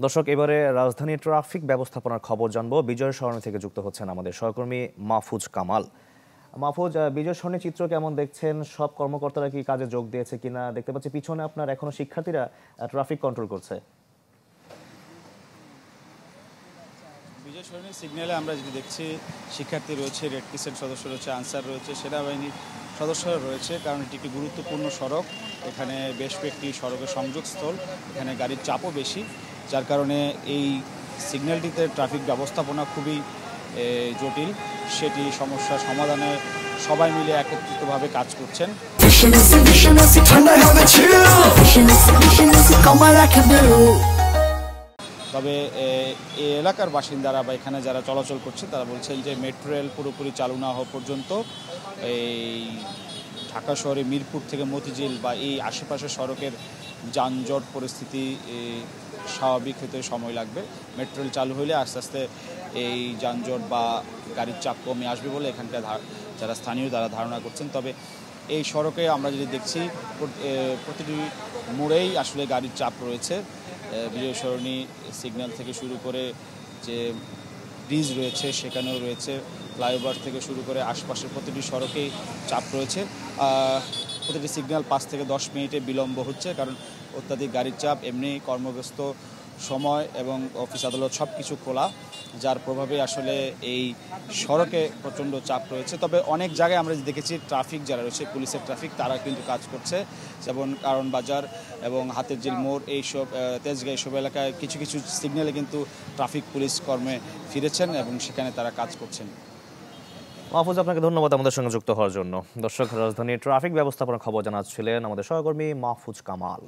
দর্শক, এবারে রাজধানী ট্রাফিক ব্যবস্থাপনার খবর জানবো। বিজয় সরণি থেকে যুক্ত হচ্ছেন আমাদের সহকর্মী মাহফুজ কামাল। মাহফুজ, বিজয় সরণি চিত্র কেমন দেখছেন? সব কর্মকর্তারা কি কাজে যোগ দিয়েছে কিনা? দেখতে পাচ্ছি পিছনে আপনার এখনো শিক্ষার্থীরা ট্রাফিক কন্ট্রোল করছে। বিজয় সরণি সিগন্যালে আমরা যদি দেখছি শিক্ষার্থী রয়েছে, রেড ক্রিসেন্ট সদস্য রয়েছে, আনসার রয়েছে, সেনাবাহিনীর সদস্যরা রয়েছে, কারণ এটি একটি গুরুত্বপূর্ণ সড়ক। এখানে বেশ কয়েকটি সড়কের সংযোগস্থল, এখানে গাড়ির চাপও বেশি, যার কারণে এই সিগন্যালটিতে ট্রাফিক ব্যবস্থাপনা খুবই জটিল। সেটি সমস্যা সমাধানে সবাই মিলে একত্রিতভাবে কাজ করছেন। তবে এই এলাকার বাসিন্দারা বা এখানে যারা চলাচল করছে তারা বলছেন যে মেট্রো রেল পুরোপুরি চালু না হওয়া পর্যন্ত এই ঢাকা শহরে মিরপুর থেকে মতিঝিল বা এই আশেপাশের সড়কের যানজট পরিস্থিতি স্বাভাবিক হতে সময় লাগবে। মেট্রো রেল চালু হলে আস্তে আস্তে এই যানজট বা গাড়ির চাপ কমে আসবে বলে এখানকার যারা স্থানীয় তারা ধারণা করছেন। তবে এই সড়কে আমরা যদি দেখছি প্রতিটি মোড়েই আসলে গাড়ির চাপ রয়েছে। বিজয় সরণি সিগন্যাল থেকে শুরু করে যে ব্রিজ রয়েছে সেখানেও রয়েছে, ফ্লাইওভার থেকে শুরু করে আশপাশের প্রতিটি সড়কেই চাপ রয়েছে। প্রতিটি সিগন্যাল 5 থেকে 10 মিনিটে বিলম্ব হচ্ছে, কারণ অত্যাধিক গাড়ির চাপ, এমনি কর্মব্যস্ত সময় এবং অফিস আদালত সব কিছু খোলা, যার প্রভাবে আসলে এই সড়কে প্রচণ্ড চাপ রয়েছে। তবে অনেক জায়গায় আমরা দেখেছি ট্রাফিক যারা রয়েছে, পুলিশের ট্রাফিক, তারা কিন্তু কাজ করছে, যেমন কারণ বাজার এবং হাতের জিল মোড়, এইসব তেজগাঁ এইসব এলাকায় কিছু কিছু সিগন্যালে কিন্তু ট্রাফিক পুলিশ কর্মে ফিরেছেন এবং সেখানে তারা কাজ করছেন। মাহফুজ, আপনাকে ধন্যবাদ আমাদের সঙ্গে যুক্ত হওয়ার জন্য। দর্শক, রাজধানীর ট্রাফিক ব্যবস্থাপনার খবর জানাচ্ছিলেন আমাদের সহকর্মী মাহফুজ কামাল।